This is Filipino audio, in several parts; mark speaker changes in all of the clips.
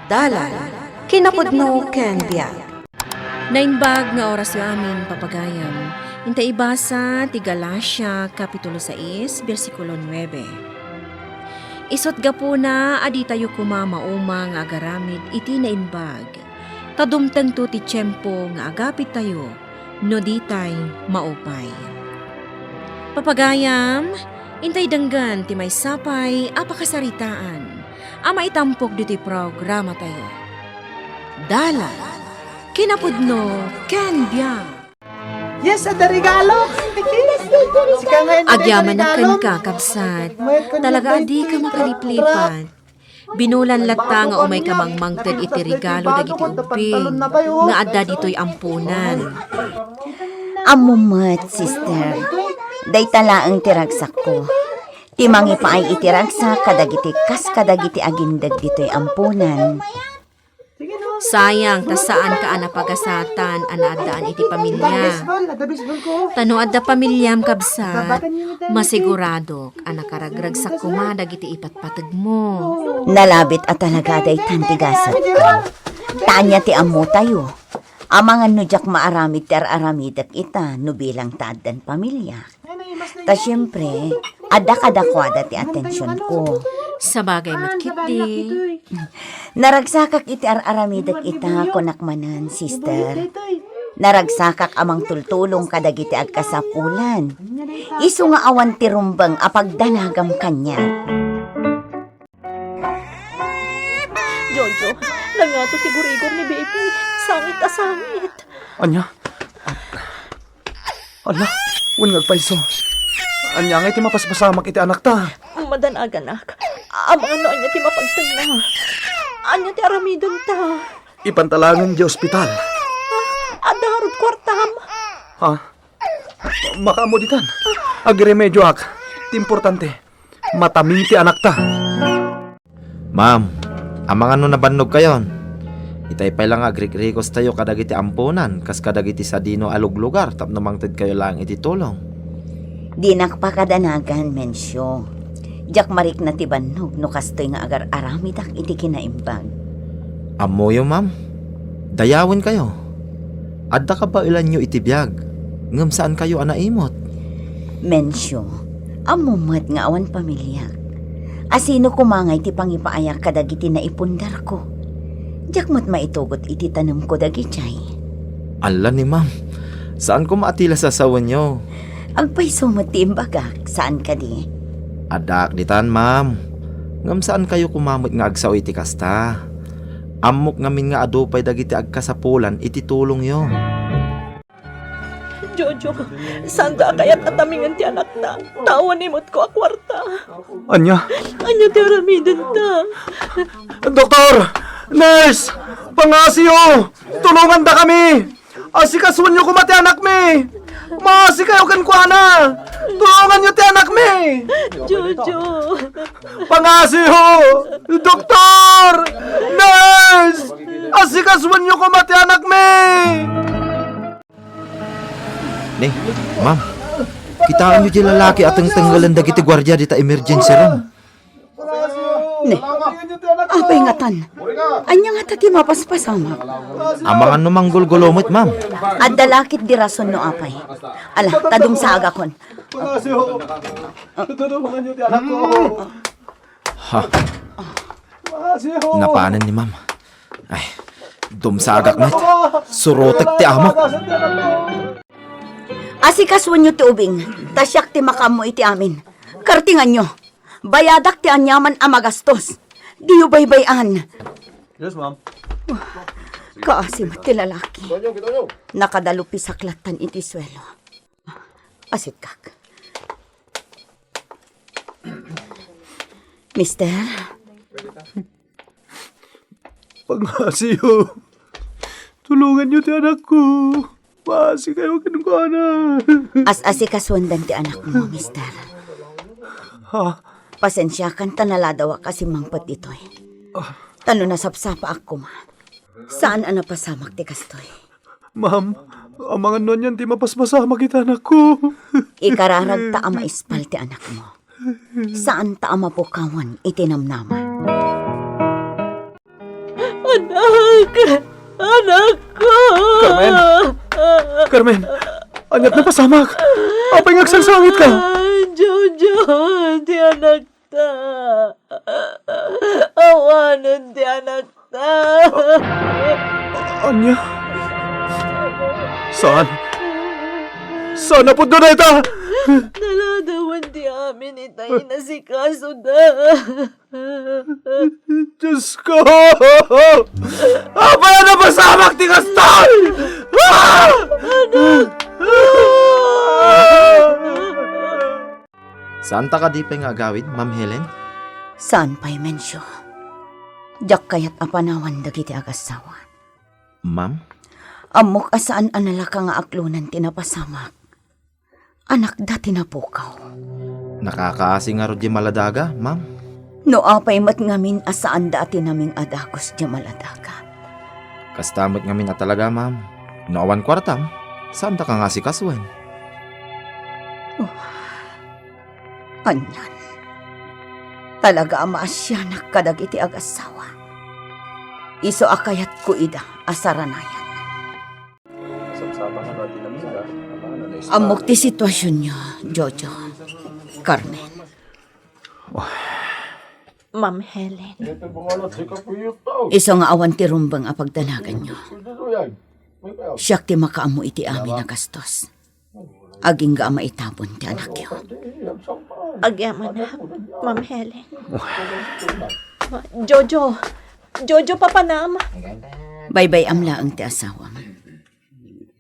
Speaker 1: Dalan, kinapudno ken biag.
Speaker 2: Nainbag nga oras yo amin papagayam. Inta ibasa ti Galacia Kapitulo 6, versikulo 9. Isot gapuna adi tayo kumamauma nga agaramid iti nainbag. Tadumteng to ti tiyempo nga agapit tayo, no di tay maupay. Papagayam, intay danggan ti may sapay apakasaritaan. Ama itampok diti programa tayo. Dala, kinapudno, ken biang.
Speaker 3: Yes, ada regalo.
Speaker 2: Agyaman na kan ka, kapsat. Talaga adi ka makaliplipan. Binulan latta nga umay ka mangmangted iti regalo dagiti uping. Nga adda dito'y ampunan.
Speaker 4: Amumat, sister. Day talaang tiragsak ko. Timangi pa ay itiragsak kadagiti kas kadagiti agindag dito'y ampunan.
Speaker 2: Sayang, tasaan ka anapagasatan, anaadaan iti pamilya. Tano adda pamilyam kabsat, masigurado, anakaragragsak kumadag iti ipatpatag mo.
Speaker 4: Nalabit at talaga day tantigasat ko. Tanya ti amo tayo. Amangan no jak maaramid ter aramidak ita no bilang taadan pamilya. Ta syempre, adda kadakwada ti atensyon ko.
Speaker 2: Sa bagay matkiti.
Speaker 4: Naragsakak iti aramidak ita konakmanan, sister. Naragsakak amang tultulong kadagiti agkasapulan. Isu nga awan ti rumbang apagdanagam kanya.
Speaker 5: Jojo, nangato ti gurigor ni baby. Sangit a sangit.
Speaker 3: Anya? Ala, unag paiso. Anya nga iti mapaspasamak iti anak ta.
Speaker 5: Madanag anak. Amang ano anya ti mapagtang na. Anya ti aramidon ta.
Speaker 3: Ipantalangan di ospital.
Speaker 5: Adarod kwartam.
Speaker 3: Ha? Makamuditan. Agremedyo ak. Ti importante. Mataming ti anak ta.
Speaker 6: Ma'am, amang ano nabannog kayon? Itay pa lang agrik-rikos tayo kadagiti ampunan, kas kadagiti sa dino aluglugar, tapno mangted kayo lang iti tulong.
Speaker 4: Di nakpakadanagan, mensyo. Jak marik na ti bannog no kastoy nga agar aramidak iti kinaimbag.
Speaker 6: Amoyo, ma'am. Dayawin kayo. Adda ka ba ilan nyo iti biyag? Ngam saan kayo anaimot?
Speaker 4: Mensyo, amumat nga awan pamilya. Asino kumangay ti pangipaayak kadagiti na ipundar ko. Jak mo't maitugot iti tanam ko dagichay.
Speaker 6: Ala ni ma'am. Saan ko maatila sa sawan nyo?
Speaker 4: Agpaiso mo't ti imbagak, saan ka di?
Speaker 6: Adak ditan, ma'am. Ngam saan kayo kumamot nga agsaw iti kasta? Amok ngamin nga adupay dagiti agkasapulan iti tulong yo.
Speaker 5: Jojo, saan da kayat atamingan ti anak ta? Tawan imot ko a kwarta.
Speaker 3: Anya?
Speaker 5: Anya ti aramidon ta.
Speaker 3: Doktor! Nurse! Pangasiyo! Tulungan da kami! Asikasuan nyo kumati anak mi! Maasikayo kan kuana! Tulungan nyo ti anak mi!
Speaker 5: Jojo.
Speaker 3: Pangasiyo! Doktor! Nurse! Asikasuan nyo kumati anak mi!
Speaker 6: Ni, ma'am. Kitaan nyo di lalaki atang tanggalan dagiti gwardiya dita emergency room.
Speaker 4: Ne, apay nga tan. Anya nga tati mapaspasama.
Speaker 6: Amang ano manggulgulomot, ma'am.
Speaker 4: At dalakit di rason no apay. Ala, tadong sa agakon.
Speaker 3: Pangasiyo! Tulungan nyo ti anak ko!
Speaker 6: Ha,
Speaker 3: Pangasiyo!
Speaker 6: napaanan ni ma'am. Ay, dumsagak met. Surotek ti amok.
Speaker 4: Asikasuan nyo ti ubing. Tasyak ti makamo iti amin. Kartingan nyo. Bayadak ti anyaman amagastos. Diyo baybayan.
Speaker 3: Yes, ma'am.
Speaker 4: Kaasim ti lalaki. Nakadalupi sa klatan iti swelo. Asit kak. Mister,
Speaker 3: Pangasiyo! Tulungan nyo ti anak ko! Maasi kayo kinukana!
Speaker 4: asikasuan dan ti anak mo, mister.
Speaker 3: Ha?
Speaker 4: Pasensya kan tanaladawa kasi mangpat itoy. Tano nasapsapa ako ma. Saan ana pasamak ti kastoy?
Speaker 3: Ma'am, amangan nun yan ti mapasmasama kita anak ko.
Speaker 4: Ikararag ta ama ispal ti anak mo. Saan ta ama pukawan itinamnama?
Speaker 5: Anak ko!
Speaker 3: Carmen! Carmen! Anyat na pasamak! Apay ngagsalsangit ka!
Speaker 5: Jojo, di anak ta. Awanan di anak ta.
Speaker 3: Anya? Saan? Saan na po doon ita?
Speaker 5: Naladawan di amin itay na si kaso da.
Speaker 3: Diyos ko! Apay na pasamak ti Gaston!
Speaker 6: Saan ta ka di pa nga agawid, Ma'am Helen?
Speaker 4: Saan pa'y mensyo? Jak kayat apanawan dagiti agasawa.
Speaker 6: Ma'am?
Speaker 4: Amok asaan anala ka nga aklunan tinapasamak. Anak da tinapukaw.
Speaker 6: Nakakaasi nga ro di maladaga, Ma'am?
Speaker 4: No apay mat ngamin asaan dati naming adakos di maladaga.
Speaker 6: Kastamot ngamin na talaga, Ma'am. Noowan kwartam, saan ta ka nga si Kaswen?
Speaker 4: Anyan. Talaga amaasyanak kadag iti agasawa. Iso akayat ko ida asaranayan. Amok ti sitwasyon nyo, Jojo. Carmen.
Speaker 5: Ma'am Helen,
Speaker 4: Iso nga awan ti rumbang apagdalagan nyo. Siyak ti makaamu iti amin na gastos. Aging ga maitabon ti anak yo.
Speaker 5: agyaman na, Ma'am Helen. Jojo papanam.
Speaker 4: Baybay amla ang ti asawam.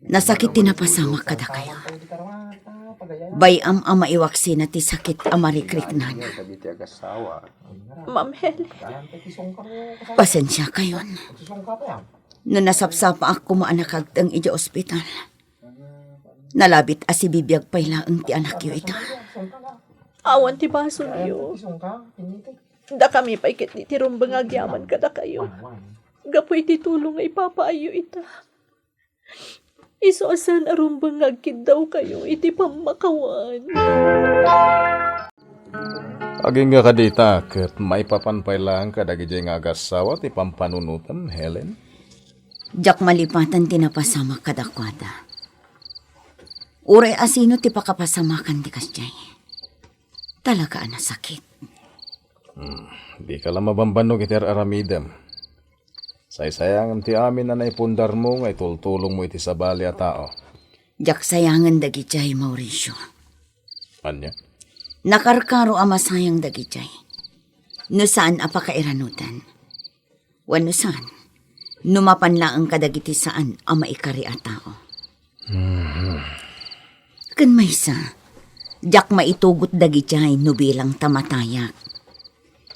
Speaker 4: Nasakit tinapasama kada kayo. Bayam ama iwaksi na ti sakit amarikrik nana.
Speaker 5: Ma'am Helen,
Speaker 4: Pasensya kayon. No nasapsapa ako maanakag ang ija ospital. Nalabit asibibiyag payla ang ti anak yo ita.
Speaker 5: awan ti baso niyo. Da kami pa ikit ni tirumbang agyaman kada kayo. Gapoy ti tulong nga ipapaayo ita. Iso asan arumbang agkid daw kayo iti pamakawan.
Speaker 7: Aging nga kadita, kat maipapanpay lang kadagijay nga agasawa ti pampanunutan, Helen.
Speaker 4: Jak malipatan tinapasama kadakwada. Uray asino ti pakapasamakan di kasjay. Talaga na sakit.
Speaker 7: Di ka lang mabambanog iti aramidem. Saysayangan ti amin na naipundar mo nga itultulong mo iti sabali a tao.
Speaker 4: Jak sayangan dagijay Mauricio.
Speaker 7: Anya?
Speaker 4: Nakarkaro amasayang dagijay. No saan apakairanutan. Wano saan? Numapan lang ang kadagiti saan ama ikari a tao. Kan maysa, jak maitugot dagijay no bilang tamatayak.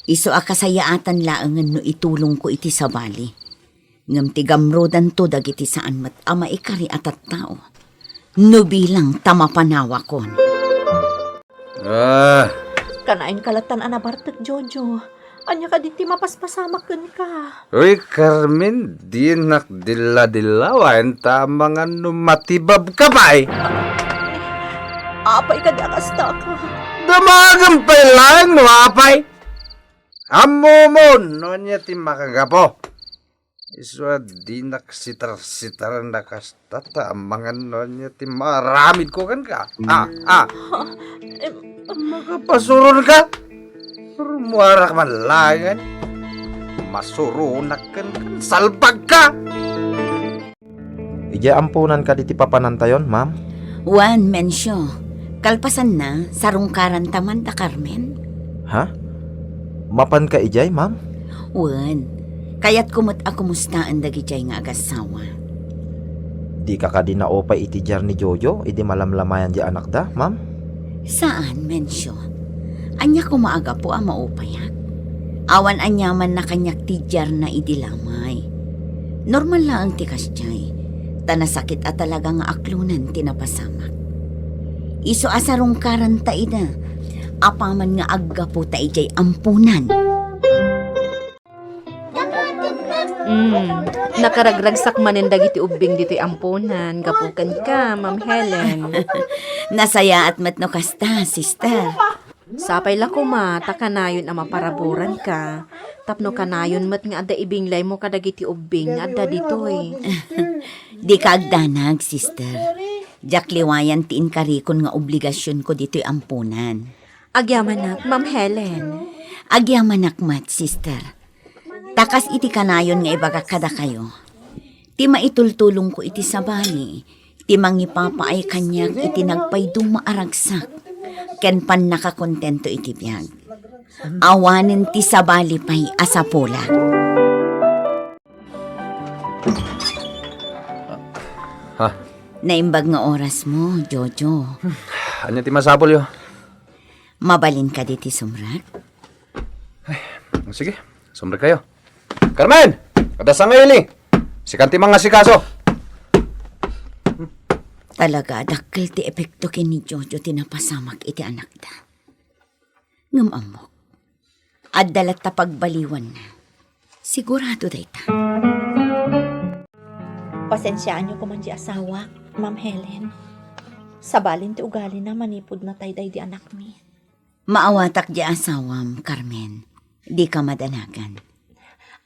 Speaker 4: Iso akasayaatan laangan no itulong ko iti sabali. Ngam tigamrodan to dagiti saan mat ama ikari atat tao. No bilang tamapanawa kon.
Speaker 5: Kanain kalatan anabartag Jojo. Anya ka diti mapaspasamakan ka.
Speaker 8: Uy, Carmen, di nakdila-dilawan tama nga numatibab ka ba eh?
Speaker 5: Apay ka di akasta ka.
Speaker 8: Damagan pa lang, no apay? Amo mo, no niya ti makagapo. Iswa di naksitar-sitar na kastata, mga no niya ti maramid ko kan ka. Makapasuron ka? Muarak man langan. Masurunak kan salbag ka.
Speaker 6: Ija ampunan ka diti papanantayon, Ma'am?
Speaker 4: Juan Mencio, kalpasan na sarungkaran taman ta Carmen.
Speaker 6: Ha? Mapan ka ijay, Ma'am?
Speaker 4: Juan, kayat kumot akumustaan dagijay nga agasawa.
Speaker 6: Di ka ka di naopay iti jar ni Jojo, idi malamlamayan di anak da, Ma'am?
Speaker 4: Saan, Mencio? Anya ko maaga po ang maupayat. Awan anyaman na kanyak tijar na idilamay. Normal lang ang tikas jay. Tanasakit at talagang aklunan tinapasamak. Iso asarong karanta ida. Apaman nga agga po ta ijay ampunan.
Speaker 2: Nakaragragsak manin dagiti ubing diti ampunan. Gapukan ka, Ma'am Helen.
Speaker 4: Nasaya at matno kasta, sister.
Speaker 2: Sapay la kumata kanayon ang maparaburan ka. Tapno kanayon mat nga adda ibinglay mo kadagiti ubing nga adda ditoy.
Speaker 4: Di ka agdanag, sister. Jak liwayan tiin karikon nga obligasyon ko dito'y ampunan.
Speaker 2: Agyaman Ma'am Helen.
Speaker 4: Agyaman akmat, sister. Takas iti kanayon nga ibaga kada kayo. Ti maitultulong ko iti sabali. Ti mangipapaay kanyak iti nagpaydong maaragsak. Ken pan nakakontento iti biyag. Awanen ti sabali pa'y asapola.
Speaker 3: Ha?
Speaker 4: Naimbag nga oras mo, Jojo.
Speaker 3: Anya ti masapol yo?
Speaker 4: Mabalin ka di ti sumrat?
Speaker 3: Sige, sumre kayo. Carmen! Kada sa ngayon sikanti mga sikaso.
Speaker 4: Talaga, dakkel ti epekto kin ni Jojo tinapasamak iti anak da. Ngam amok. Addalat ta pagbaliwan na. Sigurado day ta.
Speaker 5: Pasensyaan niyo ko man di asawa, Ma'am Helen. Sabalin ti ugali na manipod na tay di anak mi.
Speaker 4: Maawatak di asawam, Carmen. Di ka madanagan.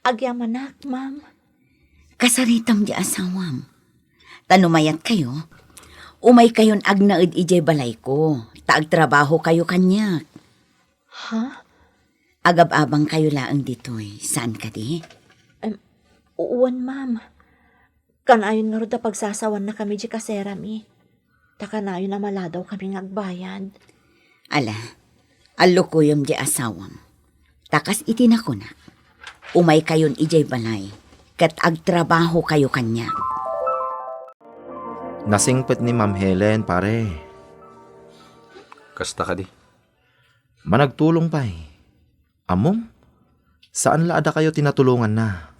Speaker 5: Agyamanak, ma'am.
Speaker 4: Kasaritam di asawam. Tanumayat kayo. Umay kayon agnaid ijay balay ko. Taagtrabaho kayo kanyak.
Speaker 5: Ha?
Speaker 4: Agab-abang kayo laang ditoy. Saan ka di?
Speaker 5: Uwan, ma'am. Kanayon nga ro da pagsasawan na kami di kasera mi. Takanayon na maladaw kami ngagbayad.
Speaker 4: Ala, alukuyom di asawam. Takas itinako na. Umay kayon ijay balay. Kat agtrabaho kayo kanya.
Speaker 6: Nasingpit ni Ma'am Helen, pare.
Speaker 3: Kasta ka di.
Speaker 6: Managtulong pa'y. Amom, saan laada kayo tinatulungan na?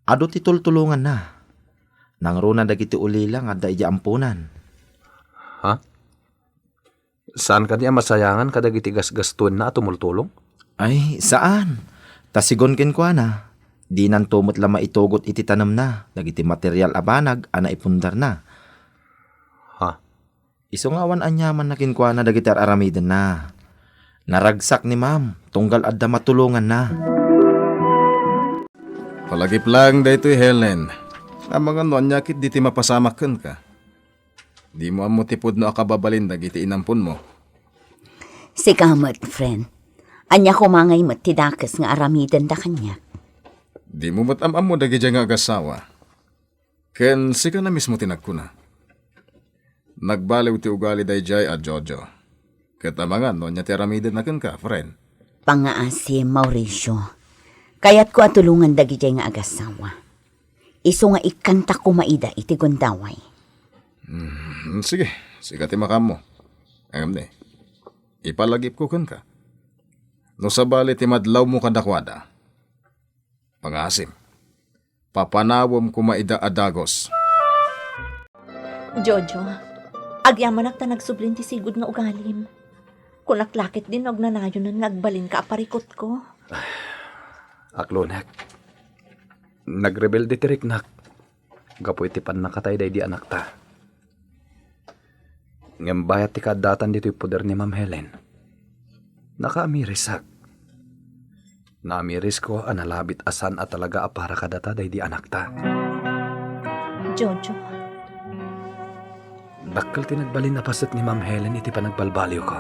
Speaker 6: Ado titultulungan na. Nangruna dagiti ulilang adda ija ampunan.
Speaker 3: Ha? Saan ka niya masayangan kadagiti gasgastuan na tumultulong?
Speaker 6: Ay, saan? Tasigon kin kwa na. Di nan tumot lama itugot iti tanam na. Dagiti material abanag, ana ipundar na.
Speaker 3: Ha?
Speaker 6: Isungawan anyaman na kinkwa na dagiti aramiden na. Naragsak ni ma'am, tunggal adda matulungan na.
Speaker 7: Palagip lang daytoy Helen. Ang mga nuanyakit di ti mapasamakan ka. Di mo amo tipod no akababalin dagiti inampun mo.
Speaker 4: Sigamat, friend. Anya kumangay mat tidakas nga aramidan da kanya.
Speaker 7: Di mo matamam mo dagiti nga agasawa. Ken sika na mismo tinagkuna. Nagbaliw ti ugali dayjay a Jojo. Katamangan no nya ti aramidan na ka, friend.
Speaker 4: Pangaasi, Mauricio. Kayat ko atulungan dagiti nga agasawa. Iso nga ikanta ko maida iti gundaway.
Speaker 7: Sige, siga ti makam mo. Ayam ni. Ipalagip ko ka. No sabali ti madlaw mo kadakwada. Pangasim. Papanawom ko maida adagos.
Speaker 5: Jojo, agyamanak ta nagsublin ti sigud nga ugalim. Kung naklakit din og nanayon na nagbalin ka aparikot ko.
Speaker 3: Aklonek. Nagrebelde ti riknak. Gapoy ti nakatay day di anak ta. Ngembayat ti kadatan dito'y poder ni Ma'am Helen. Nakaamirisak. Naamiris ko analabit asan at talaga apara kadata day di anak ta.
Speaker 5: Jojo,
Speaker 3: Dakkel ti nagbalin na pasit ni Ma'am Helen iti panagbalbaliw ko.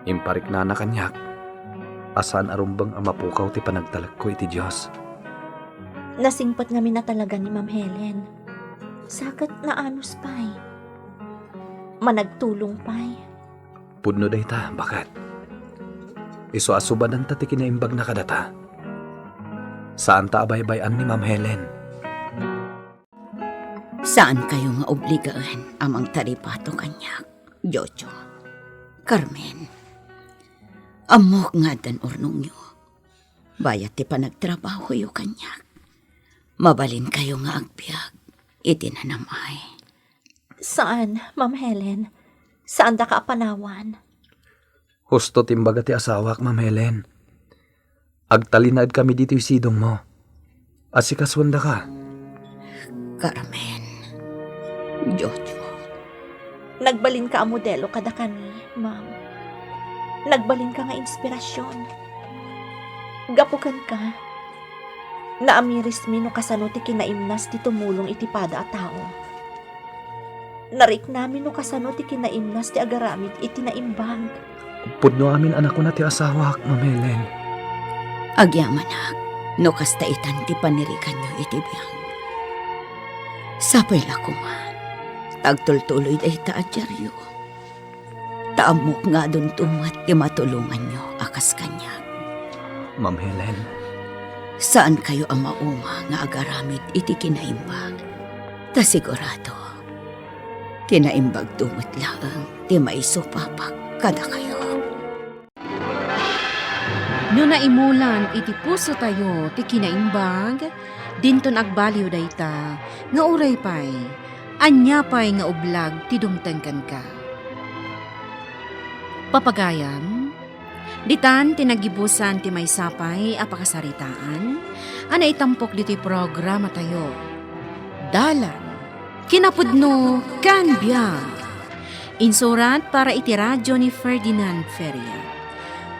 Speaker 3: Imparik na kanyak. Asan arumbang ang mapukaw ti panagtalag ko iti Diyos.
Speaker 5: nasingpat ngamin na talaga ni Ma'am Helen. Sakat na anos pa'y. Managtulong pa'y.
Speaker 3: Pudno day ta, bakit? Iso asubanan ta ti kinaimbag na kadata. Saan ta abaybayan ni Ma'am Helen?
Speaker 4: Saan kayo nga obligaan amang taripato kanyak, Jojo? Carmen, amok nga dan ornong nyo. Bayat ti panagtrabaho yo kanyak. Mabalin kayo nga agbyag, itinanamay.
Speaker 5: Saan, Ma'am Helen? Saan da ka apanawan?
Speaker 3: Husto timbaga ti asawak, Ma'am Helen. Agtalinad kami dito yung sidong mo. Asikaswanda ka.
Speaker 4: Carmen, Jojo,
Speaker 5: Nagbalin ka ang modelo kada kami, ma'am. Nagbalin ka nga inspirasyon. Gapukan ka. Naamiris mi no kasano ti kinaimnas ti tumulong iti pada a tao. Narik namin no kasano ti kinaimnas ti agaramid iti naimbang.
Speaker 3: Pudno amin anak ko na ti asawa, Ma'am Helen.
Speaker 4: Agyamanak, no kasta itan ti panirikan nyo iti biyang. Sapay la kuma, tagtultuloy day taadyaryo. Taamok nga dun tumat ti matulungan nyo akas kanya.
Speaker 3: Ma'am Helen,
Speaker 4: Saan kayo ang mauma nga agaramid iti kinaimbag? Ta sigurado, kinaimbag tumot laang ti maisupapak kada kayo.
Speaker 2: No naimulan iti puso tayo ti kinaimbag, dinton agbaliw dayta, nga uray pay, anya pay nga ublag ti dumtengkan ka. Papagayam, ditan tinagibusan ti may sapay apakasaritaan, ana itampok dito'y programa tayo. Dalan, kinapudno, kanbya. Insurat para iti radyo ni Ferdinand Feria.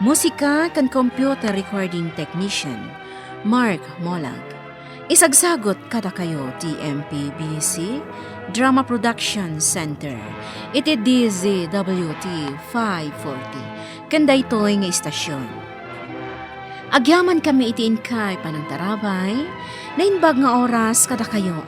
Speaker 2: Musika kan computer recording technician, Mark Molag. Isagsagot kada kayo TMPBC, Drama Production Center. Iti DZWT 540. Kanda ito'y nga istasyon. Agyaman kami iti inkay panang tarabay, na inbag nga oras kada kayo